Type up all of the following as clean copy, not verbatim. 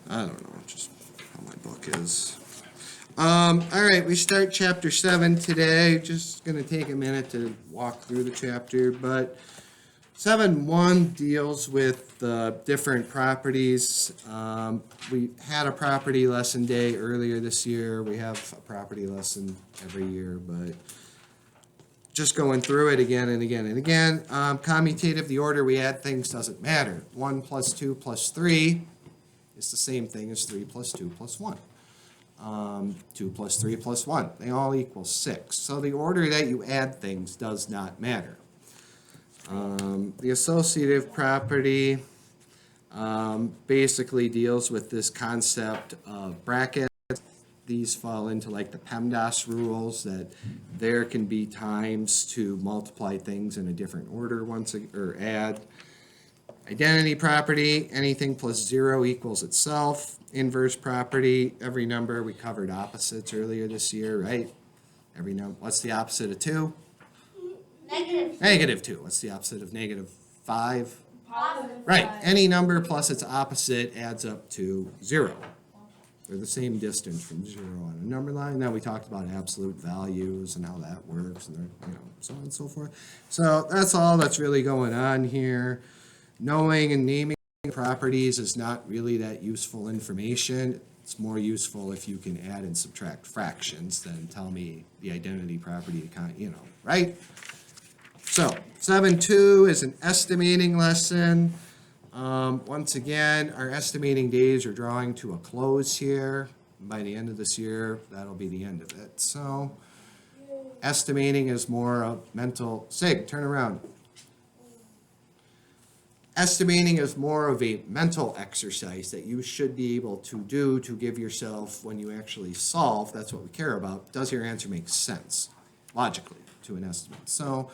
I don't know, just how my book is. All right, we start chapter 7 today. Just going to take a minute to walk through the chapter, but 7.1 deals with different properties. We had a property lesson day earlier this year. We have a property lesson every year, but just going through it again and again and again. Commutative, the order we add things doesn't matter. 1 plus 2 plus 3 is the same thing as 3 plus 2 plus 1. 2 plus 3 plus 1. They all equal 6. So the order that you add things does not matter. The associative property basically deals with this concept of brackets. These fall into like the PEMDAS rules, that there can be times to multiply things in a different order or add. Identity property, anything plus 0 equals itself. Inverse property, every number, we covered opposites earlier this year, right? Every number, what's the opposite of 2? Negative 2. What's the opposite of negative 5? Positive. Right, any number plus its opposite adds up to 0. They're the same distance from 0 on a number line. Now we talked about absolute values and how that works, and so on and so forth. So that's all that's really going on here. Knowing and naming properties is not really that useful information. It's more useful if you can add and subtract fractions than tell me the identity property, right? So 7.2 is an estimating lesson. Once again, our estimating days are drawing to a close here. By the end of this year, that'll be the end of it. So estimating is more of mental, Sig, turn around. Estimating is more of a mental exercise that you should be able to do to give yourself, when you actually solve, that's what we care about, does your answer make sense logically to an estimate? So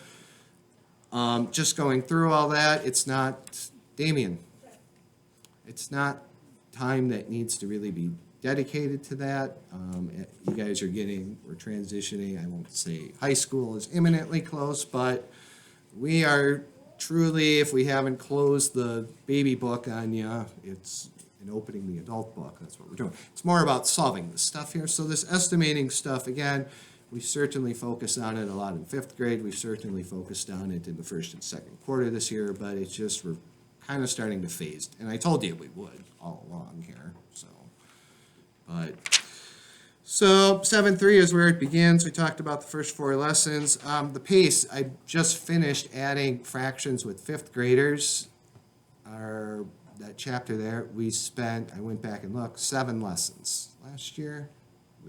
just going through all that, it's not, Damien, it's not time that needs to really be dedicated to that. You guys are we're transitioning, I won't say high school is imminently close, but we are truly, if we haven't closed the baby book on you, it's in opening the adult book. That's what we're doing. It's more about solving this stuff here. So this estimating stuff, again, we certainly focus on it a lot in 5th grade. We've certainly focused on it in the 1st and 2nd quarter this year, but it's just we're kind of starting to phase. And I told you we would all along here. So 7.3 is where it begins. We talked about the first 4 lessons. The pace, I just finished adding fractions with 5th graders. That chapter there, I went back and looked, 7 lessons last year.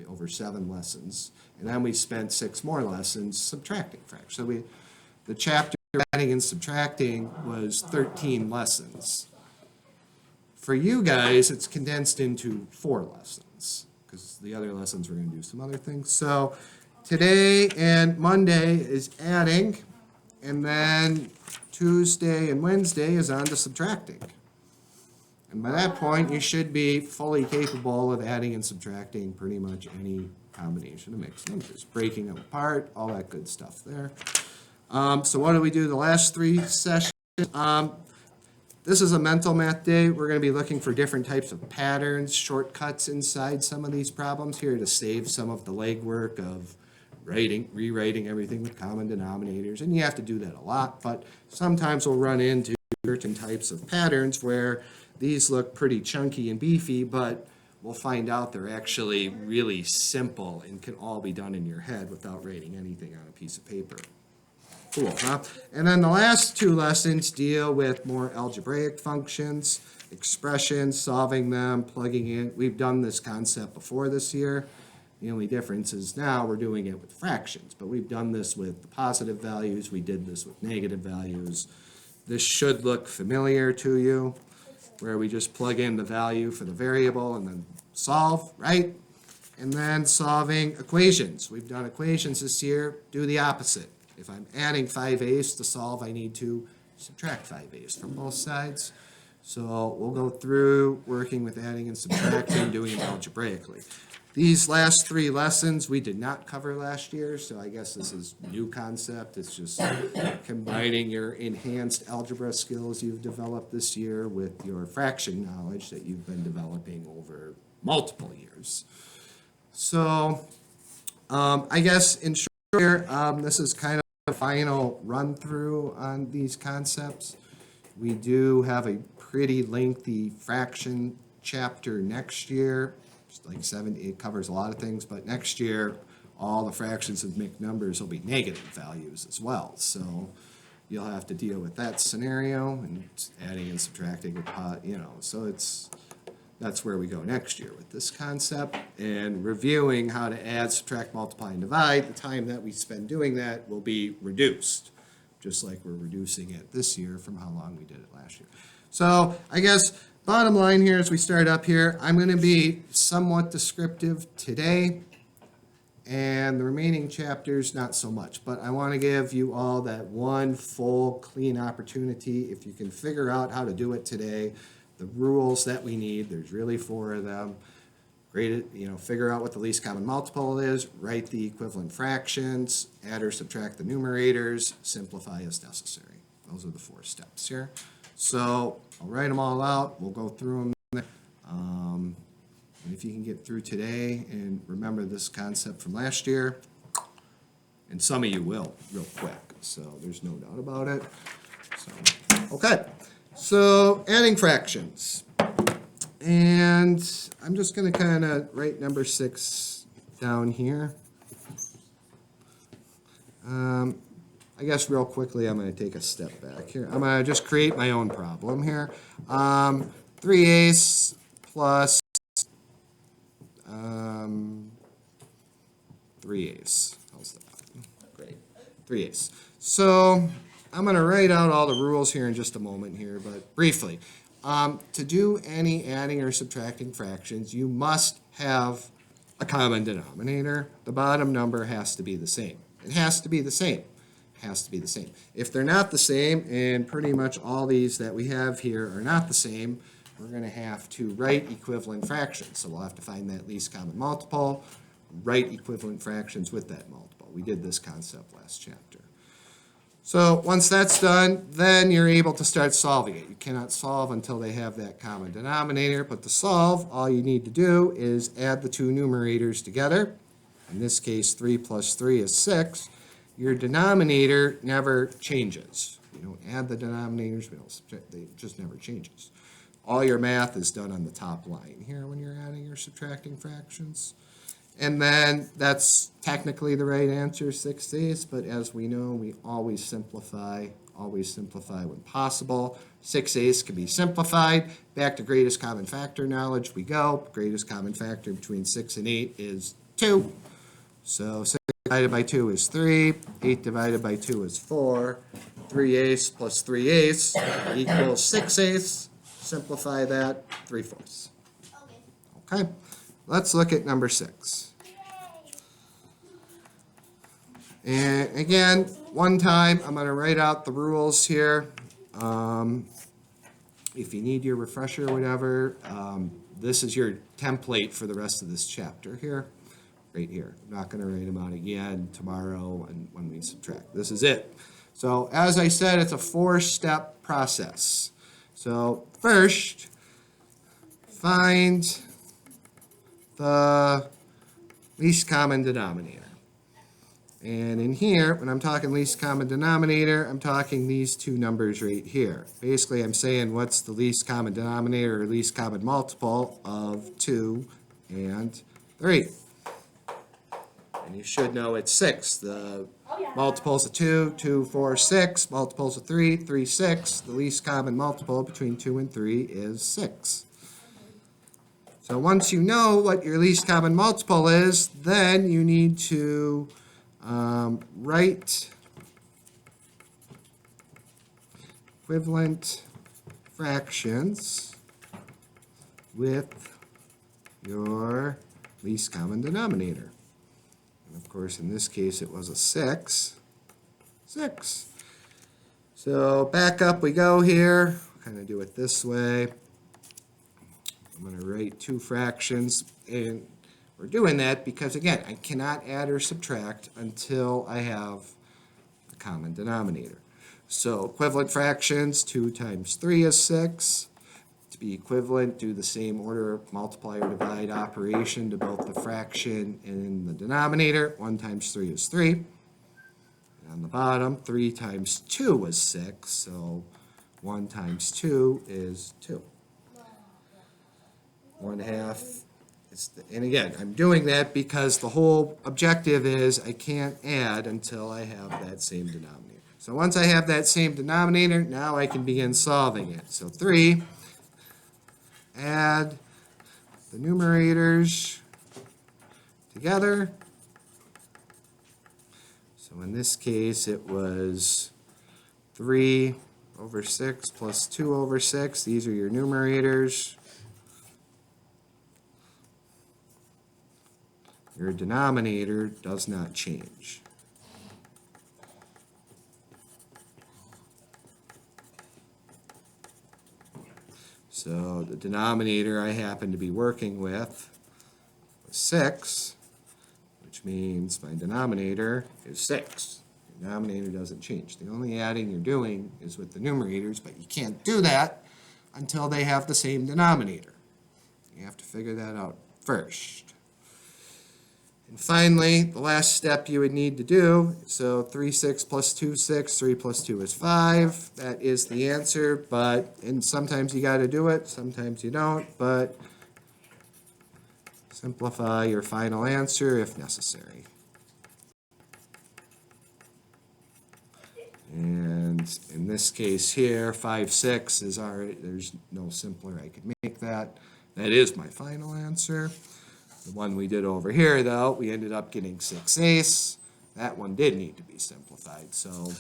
Over 7 lessons. And then we spent 6 more lessons subtracting fractions. So the chapter adding and subtracting was 13 lessons. For you guys, it's condensed into 4 lessons, because the other lessons we're going to do some other things. So today and Monday is adding, and then Tuesday and Wednesday is on to subtracting. And by that point, you should be fully capable of adding and subtracting pretty much any combination of mixed numbers, breaking them apart, all that good stuff there. So what do we do the last 3 sessions? This is a mental math day. We're going to be looking for different types of patterns, shortcuts inside some of these problems here to save some of the legwork of rewriting everything with common denominators. And you have to do that a lot, but sometimes we'll run into certain types of patterns where these look pretty chunky and beefy, but we'll find out they're actually really simple and can all be done in your head without writing anything on a piece of paper. Cool, huh? And then the last 2 lessons deal with more algebraic functions, expressions, solving them, plugging in. We've done this concept before this year. The only difference is now we're doing it with fractions, but we've done this with the positive values. We did this with negative values. This should look familiar to you, where we just plug in the value for the variable and then solve, right? And then solving equations. We've done equations this year. Do the opposite. If I'm adding 5a's to solve, I need to subtract 5a's from both sides. So we'll go through working with adding and subtracting, doing it algebraically. These last three lessons we did not cover last year, so I guess this is new concept. It's just combining your enhanced algebra skills you've developed this year with your fraction knowledge that you've been developing over multiple years. So I guess in short here, this is kind of a final run through on these concepts. We do have a pretty lengthy fraction chapter next year. It's like 7, it covers a lot of things, but next year, all the fractions of mixed numbers will be negative values as well. So you'll have to deal with that scenario and adding and subtracting, so that's where we go next year with this concept and reviewing how to add, subtract, multiply, and divide. The time that we spend doing that will be reduced, just like we're reducing it this year from how long we did it last year. So I guess bottom line here as we start up here, I'm going to be somewhat descriptive today, and the remaining chapters not so much. But I want to give you all that one full, clean opportunity. If you can figure out how to do it today, the rules that we need, there's really 4 of them. Figure out what the least common multiple is, write the equivalent fractions, add or subtract the numerators, simplify as necessary. Those are the 4 steps here. So I'll write them all out. We'll go through them. And if you can get through today and remember this concept from last year, and some of you will real quick, so there's no doubt about it. So, okay, so adding fractions. And I'm just going to kind of write number 6 down here. I guess real quickly, I'm going to take a step back here. I'm going to just create my own problem here. 3a plus 3a. How's that? Great. 3a. So I'm going to write out all the rules here in just a moment here, but briefly. To do any adding or subtracting fractions, you must have a common denominator. The bottom number has to be the same. It has to be the same. Has to be the same. If they're not the same, and pretty much all these that we have here are not the same, we're going to have to write equivalent fractions. So we'll have to find that least common multiple, write equivalent fractions with that multiple. We did this concept last chapter. So once that's done, then you're able to start solving it. You cannot solve until they have that common denominator, but to solve, all you need to do is add the 2 numerators together. In this case, 3 plus 3 is 6. Your denominator never changes. You don't add the denominators, it just never changes. All your math is done on the top line here when you're adding or subtracting fractions. And then that's technically the right answer, 6/8, but as we know, we always simplify when possible. 6/8 can be simplified. Back to greatest common factor knowledge we go. Greatest common factor between 6 and 8 is 2. So 6 divided by 2 is 3. 8 divided by 2 is 4. 3/8 plus 3/8 equals 6/8. Simplify that, 3/4. Okay, let's look at number 6. And again, one time, I'm going to write out the rules here. If you need your refresher or whatever, this is your template for the rest of this chapter here, right here. I'm not going to write them out again tomorrow and when we subtract. This is it. So as I said, it's a 4-step process. So first, find the least common denominator. And in here, when I'm talking least common denominator, I'm talking these 2 numbers right here. Basically, I'm saying what's the least common denominator or least common multiple of 2 and 3. And you should know it's 6. The multiples of 2, 2, 4, 6. Multiples of 3, 3, 6. The least common multiple between 2 and 3 is 6. So once you know what your least common multiple is, then you need to write equivalent fractions with your least common denominator. And of course, in this case, it was a 6. 6. So back up we go here. Kind of do it this way. I'm going to write 2 fractions, and We're doing that because, again, I cannot add or subtract until I have a common denominator. So equivalent fractions, 2 times 3 is 6. To be equivalent, do the same order of multiply or divide operation to both the fraction and the denominator. 1 times 3 is 3. And on the bottom, 3 times 2 is 6, so 1 times 2 is 2. 1/2. And again, I'm doing that because the whole objective is I can't add until I have that same denominator. So once I have that same denominator, now I can begin solving it. So 3, add the numerators together. So in this case, it was 3 over 6 plus 2 over 6. These are your numerators. Your denominator does not change. So the denominator I happen to be working with was 6, which means my denominator is 6. The denominator doesn't change. The only adding you're doing is with the numerators, but you can't do that until they have the same denominator. You have to figure that out first. And finally, the last step you would need to do, so 3, 6 plus 2, 6, 3 plus 2 is 5. That is the answer, and sometimes you got to do it, sometimes you don't, but simplify your final answer if necessary. And in this case here, 5, 6 is already, there's no simpler I could make that. That is my final answer. The one we did over here, though, we ended up getting 6/8. That one did need to be simplified. So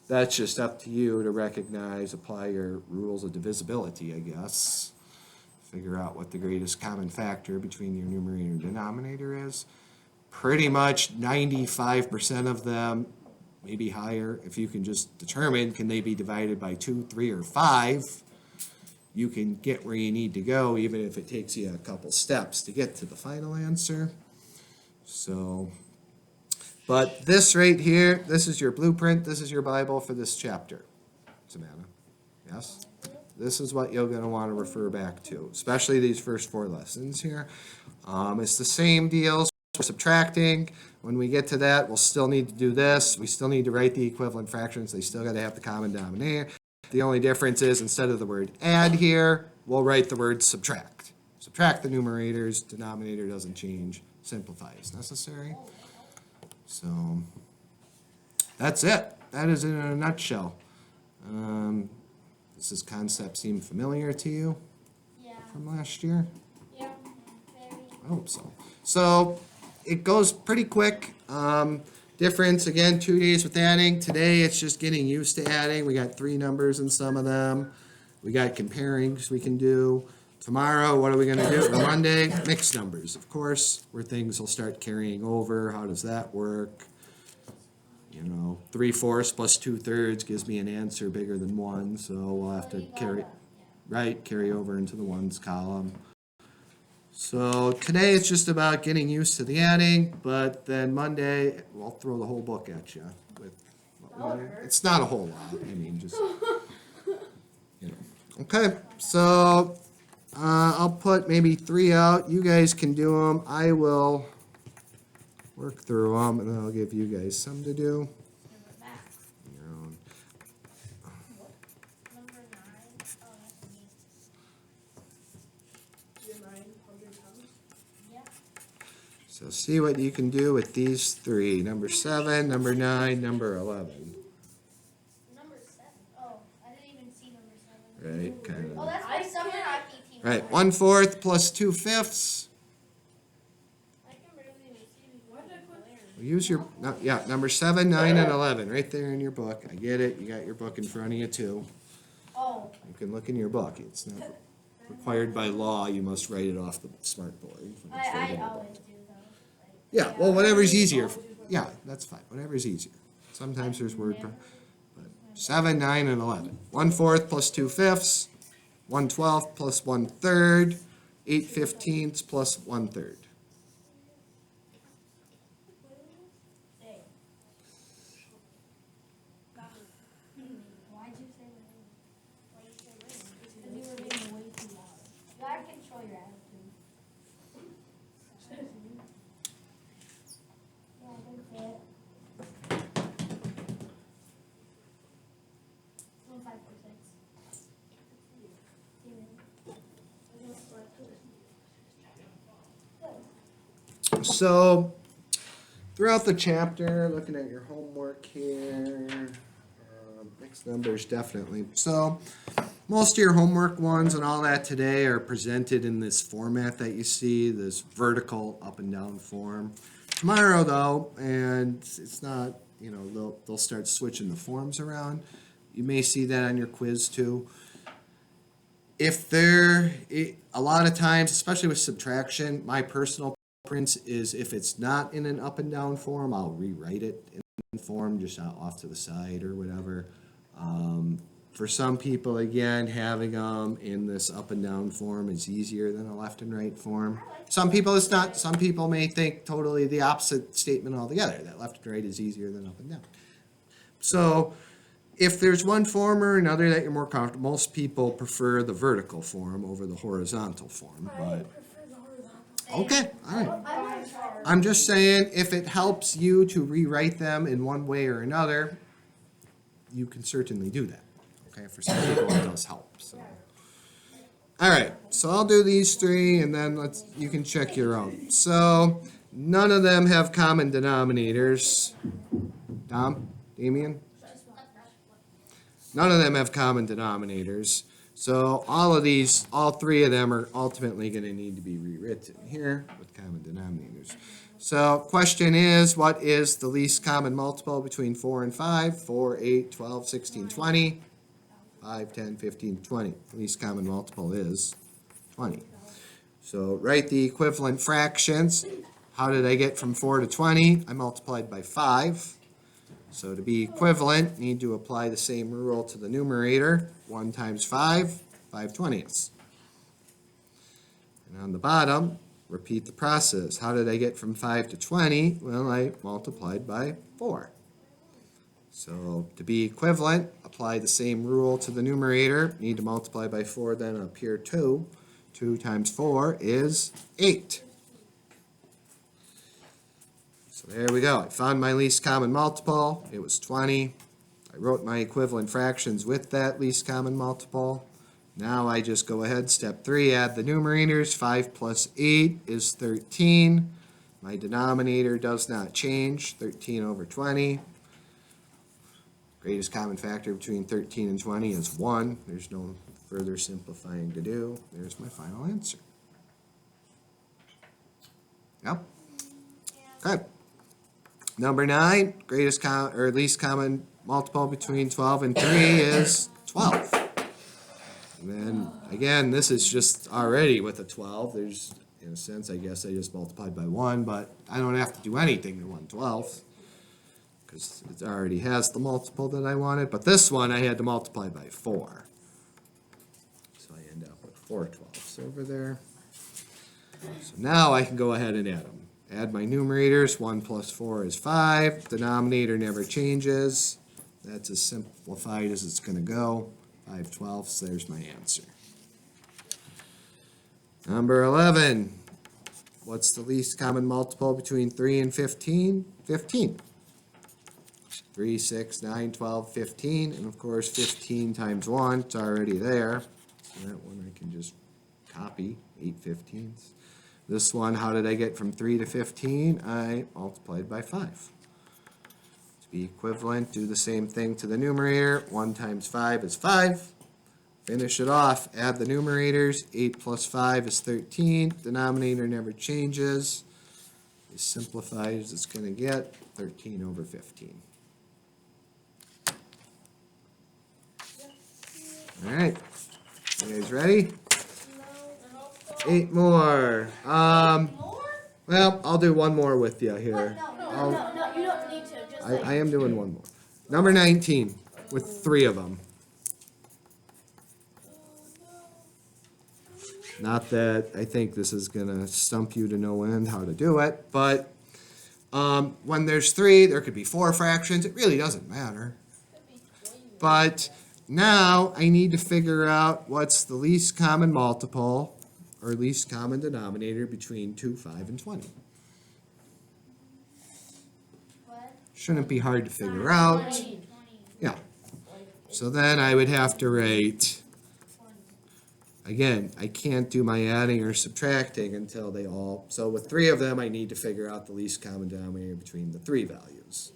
that's just up to you to recognize, apply your rules of divisibility, I guess. Figure out what the greatest common factor between your numerator and denominator is. Pretty much 95% of them, maybe higher, if you can just determine, can they be divided by 2, 3, or 5? You can get where you need to go, even if it takes you a couple steps to get to the final answer. So, but this right here, this is your blueprint, this is your Bible for this chapter. Savannah, yes? This is what you're going to want to refer back to, especially these first 4 lessons here. It's the same deals. We're subtracting. When we get to that, we'll still need to do this. We still need to write the equivalent fractions. They still got to have the common denominator. The only difference is instead of the word add here, we'll write the word subtract. Subtract the numerators, denominator doesn't change, simplify as necessary. So that's it. That is it in a nutshell. Does this concept seem familiar to you? Yeah. From last year? Yeah. Very. I hope so. So it goes pretty quick. Difference, again, 2 days with adding. Today, it's just getting used to adding. We got 3 numbers in some of them. We got comparings we can do. Tomorrow, what are we going to do? Or Monday, mixed numbers, of course, where things will start carrying over. How does that work? 3/4 plus 2/3 gives me an answer bigger than 1, so we'll have to carry over into the ones column. So today it's just about getting used to the adding, but then Monday we'll throw the whole book at you. It's not a whole lot. I mean, just Okay, so I'll put maybe 3 out. You guys can do them. I will work through them, and then I'll give you guys some to do. Your own. Number 9. Oh, that's me. Yeah. So see what you can do with these 3. Number 7, number 9, number 11. Number 7. Oh, I didn't even see number 7. Right, kind Oh, of. that's my summer hockey team. Right, 1/4 plus 2/5. I can barely even see why did I put there. Use your, number 7, 9, and 11, right there in your book. I get it, you got your book in front of you too. Oh. You can look in your book. It's not required by law, you must write it off the smart board. when it's I right in the always book. do though. Like, Yeah, well, whatever's easier. Yeah, that's fine, whatever's easier. Sometimes there's word, but 7, 9, and 11. 1/4 plus 2/5, 1/12 plus 1/3, 8/15 plus 1/3. your attitude. Yeah, that's it. 1546. So, throughout the chapter, looking at your homework here, mixed numbers definitely. So, most of your homework ones and all that today are presented in this format that you see, this vertical up and down form. Tomorrow, though, and it's not, they'll start switching the forms around. You may see that on your quiz too. A lot of times, especially with subtraction, my personal preference is if it's not in an up and down form, I'll rewrite it in form, just off to the side or whatever. For some people, again, having them in this up and down form is easier than a left and right form. Some people it's not. Some people may think totally the opposite statement altogether, that left and right is easier than up and down. So if there's one form or another that you're more comfortable, most people prefer the vertical form over the horizontal form. But okay, all right. I'm just saying, if it helps you to rewrite them in one way or another, you can certainly do that. Okay, for some people it does help. So. All right, so I'll do these three, and then you can check your own. So none of them have common denominators. Dom, Damien? None of them have common denominators. So all three of them are ultimately going to need to be rewritten here with common denominators. So question is, what is the least common multiple between 4 and 5? 4, 8, 12, 16, 20. 5, 10, 15, 20. The least common multiple is 20. So write the equivalent fractions. How did I get from 4 to 20? I multiplied by 5. So to be equivalent, need to apply the same rule to the numerator. 1 times 5, 5/20ths. And on the bottom, repeat the process. How did I get from 5 to 20? Well, I multiplied by 4. So to be equivalent, apply the same rule to the numerator. Need to multiply by 4, then up here 2. 2 times 4 is 8. So there we go. I found my least common multiple. It was 20. I wrote my equivalent fractions with that least common multiple. Now I just go ahead, step 3, add the numerators. 5 plus 8 is 13. My denominator does not change, 13 over 20. Greatest common factor between 13 and 20 is 1. There's no further simplifying to do. There's my final answer. Yep. Okay. Number 9, least common multiple between 12 and 3 is 12. And then, again, this is just already with a 12. There's, in a sense, I guess I just multiplied by 1, but I don't have to do anything to 1/12 because it already has the multiple that I wanted. But this one, I had to multiply by 4. So I end up with 4/12 over there. So now I can go ahead and add them. Add my numerators. 1 plus 4 is 5. Denominator never changes. That's as simplified as it's going to go. 5/12, there's my answer. Number 11. What's the least common multiple between 3 and 15? 15. 3, 6, 9, 12, 15. And of course, 15 times 1, it's already there. So that one I can just copy, 8/15. This one, how did I get from 3 to 15? I multiplied by 5. To be equivalent, do the same thing to the numerator. 1 times 5 is 5. Finish it off. Add the numerators. 8 plus 5 is 13. Denominator never changes. As simplified as it's going to get. 13 over 15. All right. You guys ready? 8 more. Well, I'll do one more with you here. No, you don't need to. Just I am doing one more. Number 19, with 3 of them. Not that I think this is going to stump you to no end how to do it, but when there's 3, there could be 4 fractions. It really doesn't matter. But now I need to figure out what's the least common multiple or least common denominator between 2, 5, and 20. What? Shouldn't be hard to figure out. 20. Yeah. So then I would have to write, again, I can't do my adding or subtracting until they all, so with 3 of them, I need to figure out the least common denominator between the 3 values.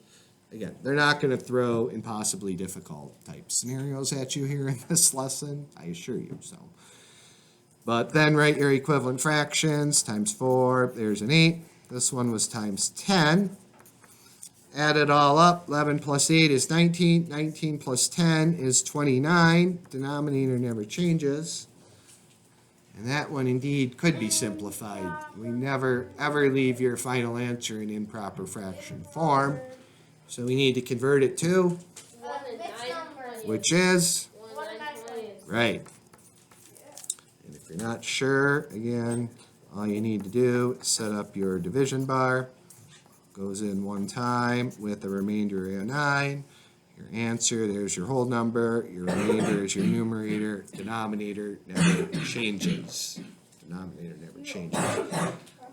Again, they're not going to throw impossibly difficult type scenarios at you here in this lesson, I assure you so. But then write your equivalent fractions, times 4, there's an 8. This one was times 10. Add it all up, 11 plus 8 is 19, 19 plus 10 is 29. Denominator never changes. And that one indeed could be simplified. We never ever leave your final answer in improper fraction form. So we need to convert it to, which is, right. And if you're not sure, again, all you need to do is set up your division bar. Goes in one time with the remainder of 9. Your answer, there's your whole number. Your remainder is your numerator. Denominator never changes. Denominator never changes.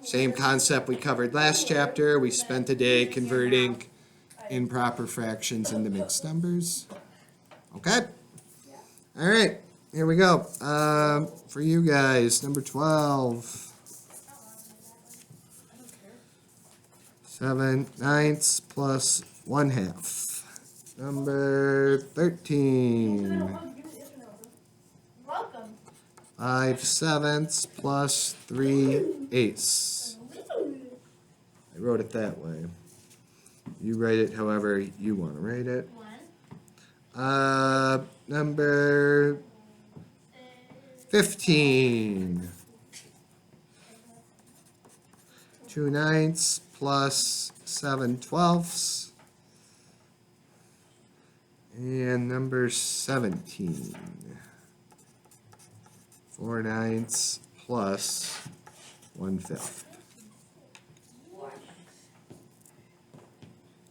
Same concept we covered last chapter. We spent a day converting improper fractions into mixed numbers. Okay? All right, here we go. For you guys, number 12. 7/9 plus 1/2. Number 13. Welcome. 5/7 plus 3/8. I wrote it that way. You write it however you want to write it. 1. Number 15. 2/9 plus 7/12. And number 17. 4/9 plus 1/5.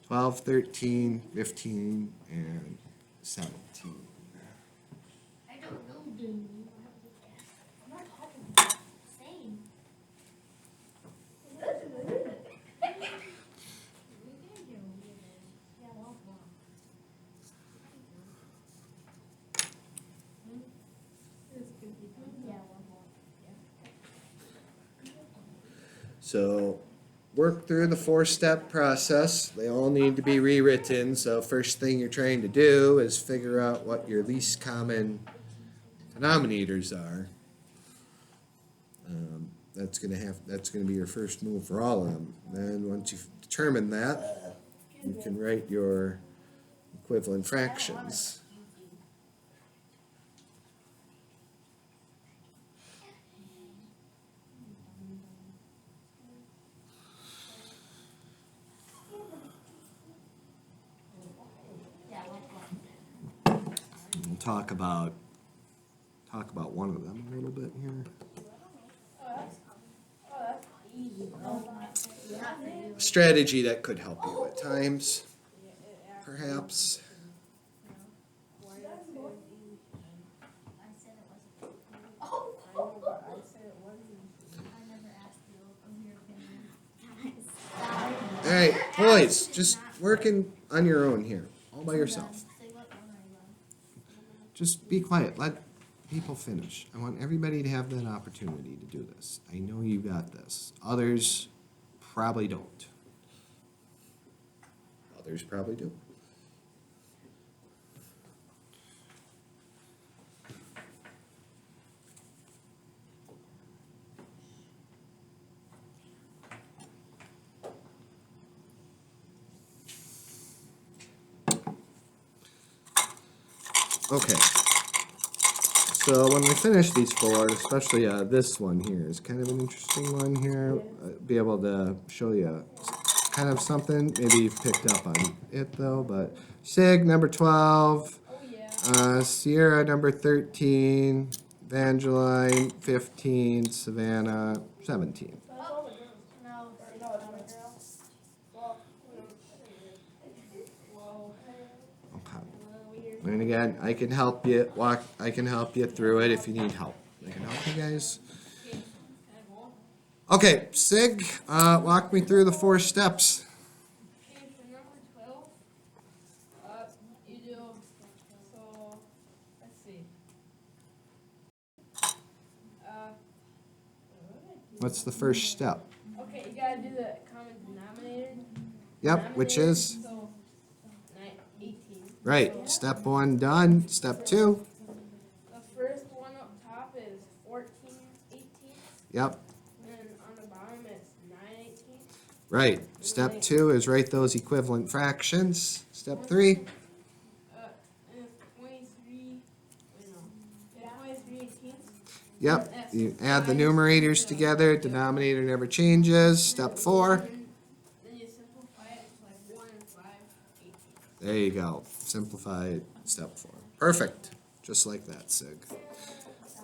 12, 13, 15, and 17. I don't know, dude. I'm not talking about the same. So work through the 4-step process. They all need to be rewritten. So first thing you're trying to do is figure out what your least common denominators are. That's gonna be your first move for all of them. Then once you've determined that, you can write your equivalent fractions. We'll talk about one of them a little bit here. A strategy that could help you at times, perhaps. All right, boys, just working on your own here, all by yourself. Just be quiet. Let people finish. I want everybody to have that opportunity to do this. I know you got this. Others probably don't. Others probably do. Okay. So when we finish these 4, especially this one here is kind of an interesting one here. Be able to show you kind of something. Maybe you've picked up on it though, but Sig number 12, Sierra number 13, Evangeline 15, Savannah 17. And again, I can help you through it if you need help. I can help you guys. Okay, Sig, walk me through the 4 steps. Okay, for number 12, you do, so, let's see. Uh, what did I do? What's the first step? Okay, you gotta do the common denominator. Yep, which is? So, 18. Right, So, step 1 done. Step 2? the first one up top is 14/18, Yep, and on the bottom it's 9/18. right. Step 2 is write those equivalent fractions. Step 3? And it's 23, wait no, yeah, 23/18. Yep, you add the numerators together, denominator never changes. Step 4? Then you simplify it to like 1 and 5/18. There you go. Simplify it, step 4. Perfect. Just like that, Sig.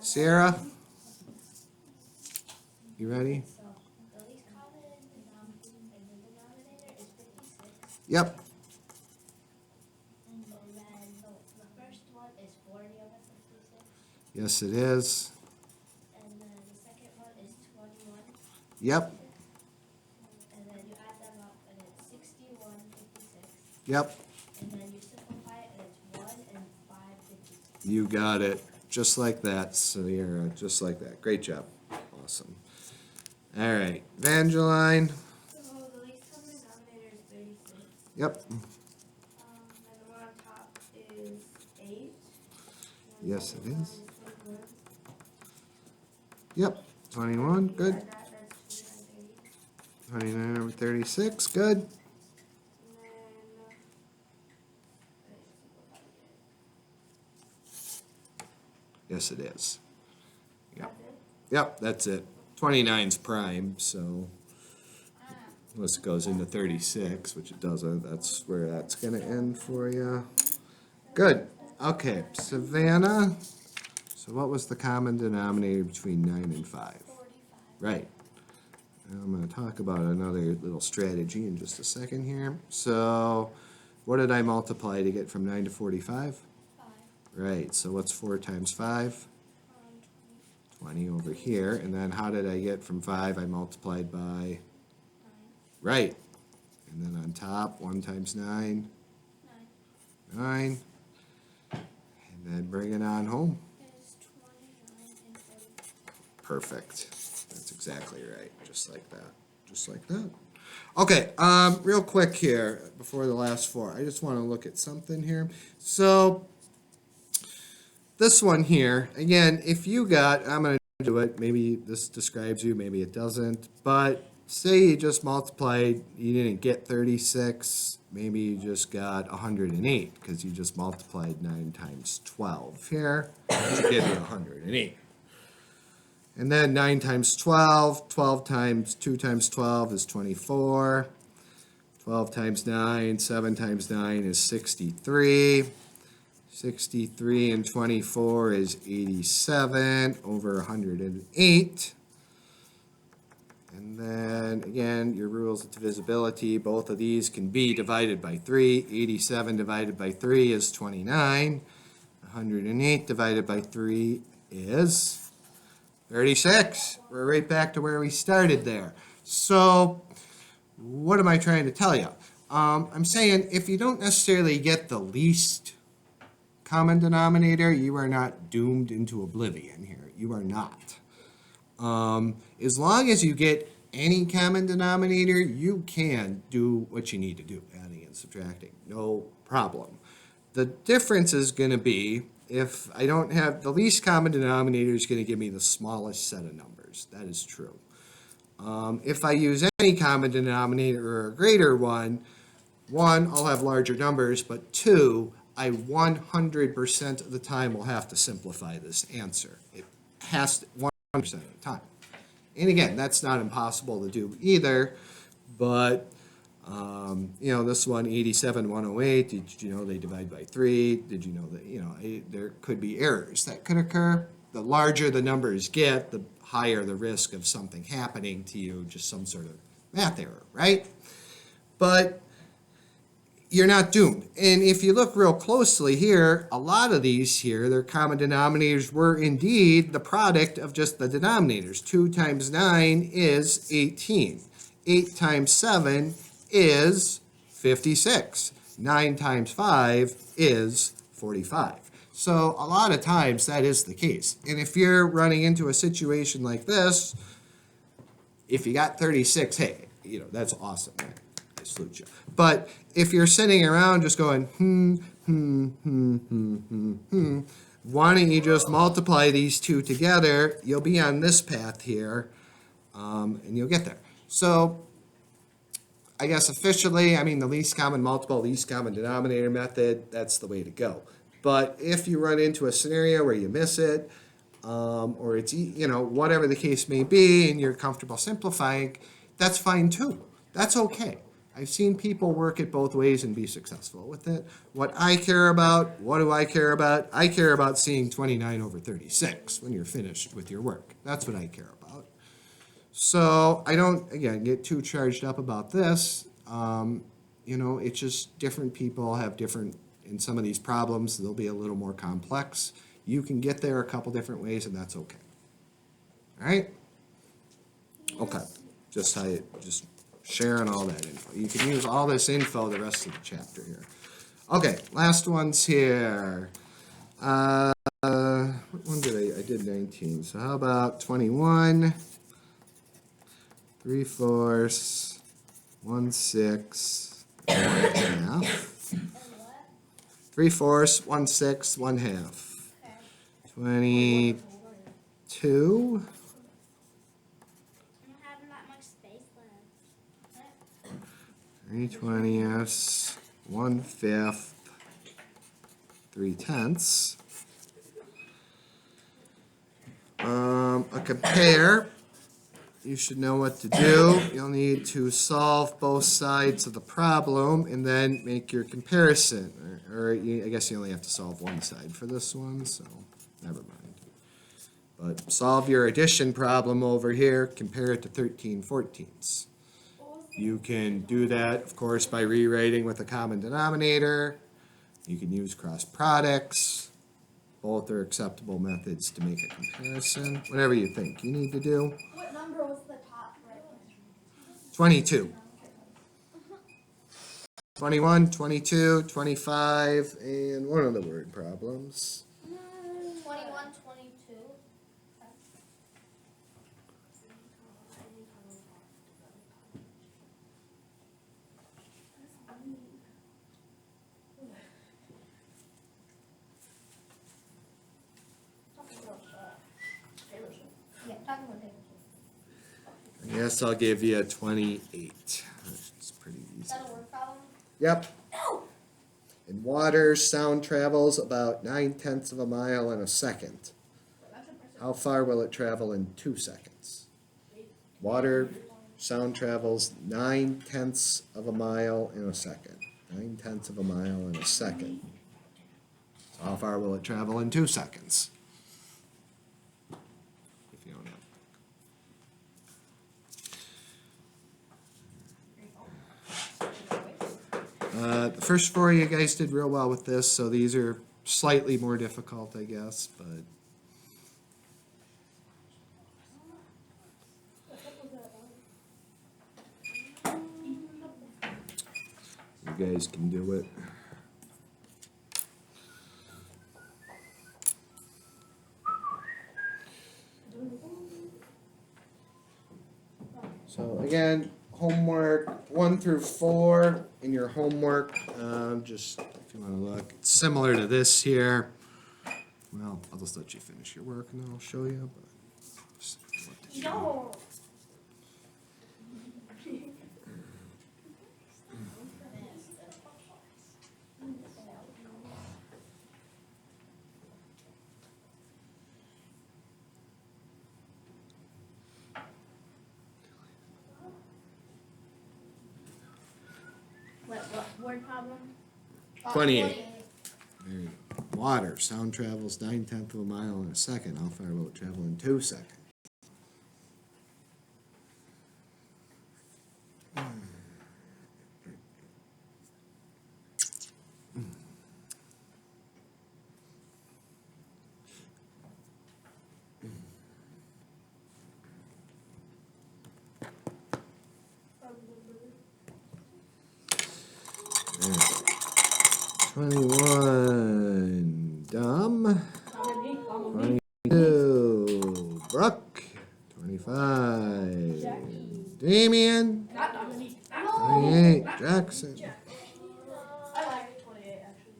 Sierra? You ready? So the least common denominator is 56. Yep. And then the first one is 40 over 56. Yes, it is. And then the second one is 21. Yep. And then you add them up and it's 61/56. Yep. And then you simplify it and it's 1 and 5/56. You got it. Just like that, Sierra. Just like that. Great job. Awesome. All right. Evangeline? So the least common denominator is 36. Yep. And the one on top is 8. And Yes, the it second is. one 21. Yep. 21. Good. Add that, that's 230. 29 over 36. Good. And then, Yes, it is. Yep. that's it. Yep, that's it. 29's prime, so unless it goes into 36, which it doesn't, that's where that's going to end for you. Good. Okay, Savannah. So what was the common denominator between 9 and 5? 45. Right. And I'm going to talk about another little strategy in just a second here. So what did I multiply to get from 9 to 45? 5. Right, so what's 4 times 5? 20. 20 over here. And then how did I get from 5? I multiplied by, 9. right. And then on top, 1 times 9, 9. 9. And then bring it on home. Is 29 and 30. Perfect. That's exactly right. Just like that. Just like that. Okay, real quick here, before the last 4, I just want to look at something here. So, this one here, again, if you got, I'm going to do it, maybe this describes you, maybe it doesn't, but say you just multiplied, you didn't get 36, maybe you just got 108, because you just multiplied 9 times 12 here, which will give you 108. And then 9 times 12, 12 times 2 times 12 is 24. 12 times 9, 7 times 9 is 63. 63 and 24 is 87 over 108. And then, again, your rules of divisibility, both of these can be divided by 3. 87 divided by 3 is 29. 108 divided by 3 is 36. We're right back to where we started there. So, what am I trying to tell you? I'm saying if you don't necessarily get the least common denominator, you are not doomed into oblivion here. You are not. As long as you get any common denominator, you can do what you need to do, adding and subtracting. No problem. The difference is going to be if I don't have the least common denominator is going to give me the smallest set of numbers. That is true. If I use any common denominator or a greater one, I'll have larger numbers, but 2, I 100% of the time will have to simplify this answer. It has to, 100% of the time. And again, that's not impossible to do either, but this one, 87, 108, did you know they divide by 3? Did you know that, there could be errors that could occur? The larger the numbers get, the higher the risk of something happening to you, just some sort of math error, right? But you're not doomed. And if you look real closely here, a lot of these here, their common denominators were indeed the product of just the denominators. 2 times 9 is 18. 8 times 7 is 56. 9 times 5 is 45. So a lot of times that is the case. And if you're running into a situation like this, if you got 36, hey, that's awesome. I salute you. But if you're sitting around just going, why don't you just multiply these two together? You'll be on this path here, and you'll get there. So I guess officially, the least common multiple, least common denominator method, that's the way to go. But if you run into a scenario where you miss it, or it's, whatever the case may be, and you're comfortable simplifying, that's fine too. That's okay. I've seen people work it both ways and be successful with it. What I care about, what do I care about? I care about seeing 29 over 36 when you're finished with your work. That's what I care about. So I don't, again, get too charged up about this. It's just different people have different, in some of these problems, they'll be a little more complex. You can get there a couple different ways, and that's okay. All right? Okay. Just sharing all that info. You can use all this info the rest of the chapter here. Okay, last one's here. What one did I did 19. So how about 21? 3/4, 1/6, 1/2. 3/4, 1/6, 1/2. 22. I don't have that much space left. 3/20, 1/5, 3/10. A compare. You should know what to do. You'll need to solve both sides of the problem and then make your comparison. I guess you only have to solve one side for this one, so never mind. But solve your addition problem over here, compare it to 13/14. You can do that, of course, by rewriting with a common denominator. You can use cross products. Both are acceptable methods to make a comparison. Whatever you think you need to do. What number was the top right? 22. 21, 22, 25, and one of the word problems. 21, 22. Yeah, talking about paper. I guess I'll give you a 28. It's pretty Is easy. that a word problem? Yep. No. In water, sound travels about 9/10 of a mile in a second. How far will it travel in 2 seconds? Water, sound travels 9/10 of a mile in a second. 9/10 of a mile in a second. So how far will it travel in 2 seconds? If you don't have. The first 4 you guys did real well with this, so these are slightly more difficult, I guess, but. You guys can do it. So again, homework 1 through 4 in your homework, just if you want to look, it's similar to this here. Well, I'll just let you finish your work and then I'll show you. But just what to do. No. What word problem? 28. There you go. Water, sound travels 9/10 of a mile in a second. How far will it travel in 2 seconds? 21, Dom. 22, Brooke. 25, Damien. Not Dominique. 28, Jackson. I like 28 actually.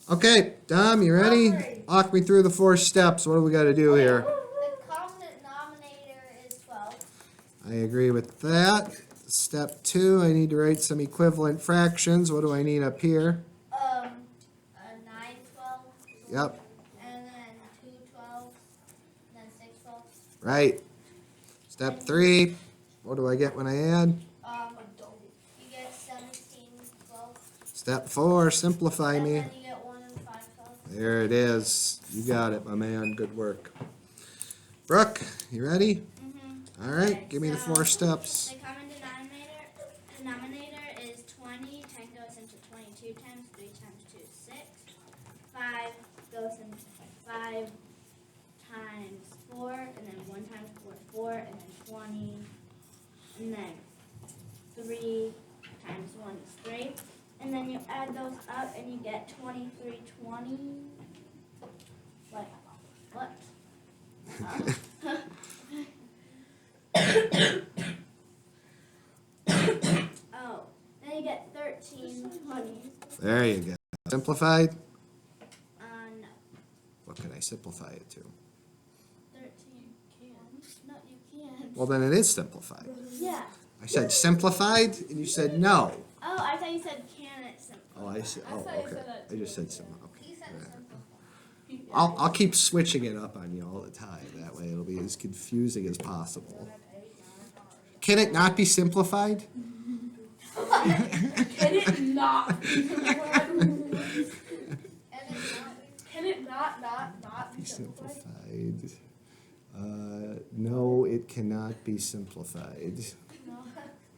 Okay, Dom, you ready? Walk me through the 4 steps. What do we got to do here? The common denominator is 12. I agree with that. Step 2, I need to write some equivalent fractions. What do I need up here? 9 12. Yep, And then 2 12. And then 6 12. right. Step 3, what do I get when I add? You get 17 12. Step 4, simplify And me. then you get 1 and 5 12. There it is. You got it, my man. Good work. Brooke, you ready? All right, give me the 4 steps. The common denominator is 20. 10 goes into 22 times. 3 times 2 is 6. 5 goes into 5 times 4. And then 1 times 4 is 4. And then 20. And then 3 times 1 is 3. And then you add those up and you get 2320. What? What? Oh, then you get 1320. There you go. Simplified? No. What can I simplify it to? 13 can. No, you can't. Well, then it is simplified. Yeah. I said simplified, and you said no. Oh, I thought you said can it simplify. Oh, I see. Oh, thought you okay. said that I just too. said simple. Okay. He said simplify. I'll keep switching it up on you all the time. That way it'll be as confusing as possible. Can it not be simplified? Can it not? And then Can it not be simplified? Simplified. No, it cannot be simplified.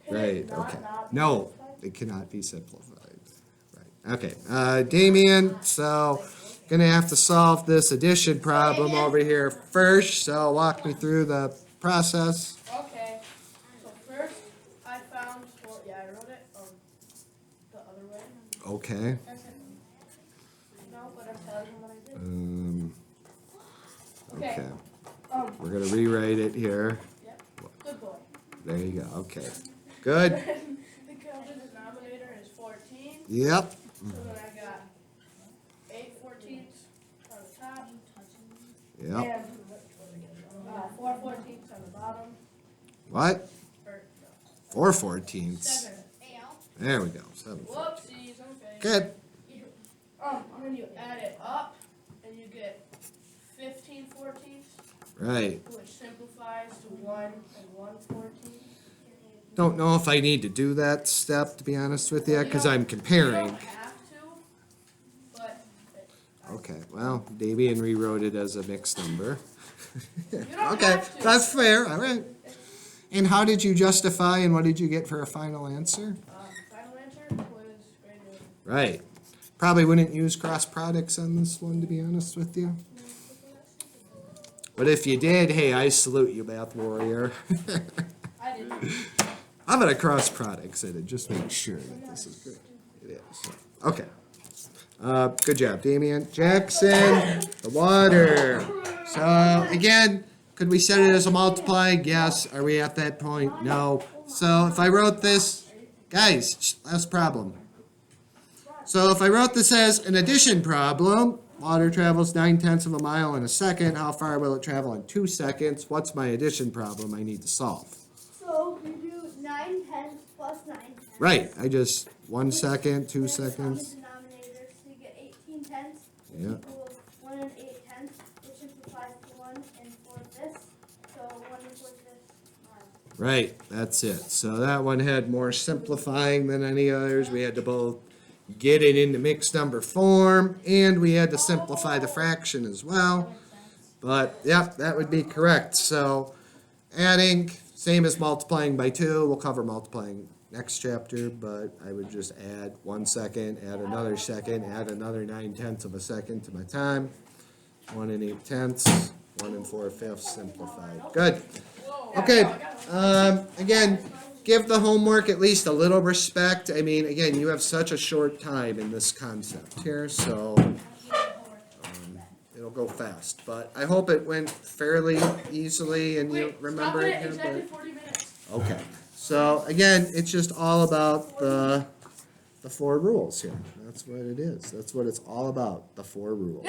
Right, okay. No, it cannot be simplified. Right, okay. Damien, so gonna have to solve this addition problem over here first, so walk me through the process. Okay. So first, I found I wrote it the other way. Okay. No, but I'm telling you what I did. Okay. Um, We're gonna rewrite it here. Good boy. There you go, okay. Good. The common denominator is 14. Yep. So then I got 8 14ths on the top. Yep. And 4 14ths on the bottom. What? Or, 4 14ths. 7. There we go. 7. Whoopsies, okay. Good. And then you add it up, and you get 15 14ths, Right. which simplifies to 1 and 1 14th. Don't know if I need to do that step, to be honest with you, because I'm You comparing. don't have to, but Okay, well, Davian rewrote it as a mixed number. don't Okay, have to. that's fair, all right. And how did you justify and what did you get for a final answer? Final answer was greater. Right. Probably wouldn't use cross products on this one, to be honest with you. But if you did, hey, I salute you, Math Warrior. I didn't. I'm gonna cross products in it, just to make sure that this is good. It is. Okay. Good job, Damien. Jackson, the water. So again, could we set it as a multiplying? Yes. Are we at that point? No. So if I wrote this, guys, last problem. So if I wrote this as an addition problem, water travels 9/10 of a mile in a second. How far will it travel in 2 seconds? What's my addition problem I need to solve? So you do 9 tenths plus 9 tenths. Right, I just 1 second, 2 Then the common seconds. denominator, so you get 18 tenths, which Yeah. equals 1 and 8 tenths, which simplifies to 1 and 4 fifths. So 1 and 4 fifths are. Right, that's it. So that one had more simplifying than any others. We had to both get it into mixed number form, and we had to simplify the fraction as well. But, yep, that would be correct. So adding, same as multiplying by 2. We'll cover multiplying next chapter, but I would just add 1 second, add another second, add another 9/10 of a second to my time. 1 and 8/10, 1 and 4 fifths simplified. Good. Okay, again, give the homework at least a little respect. I mean, again, you have such a short time in this concept here, so it'll go fast. But I hope it went fairly easily and you Wait, remember stop it it, here. exactly 40 minutes. Okay, so again, it's just all about the four rules here. That's what it is. That's what it's all about, the four rules.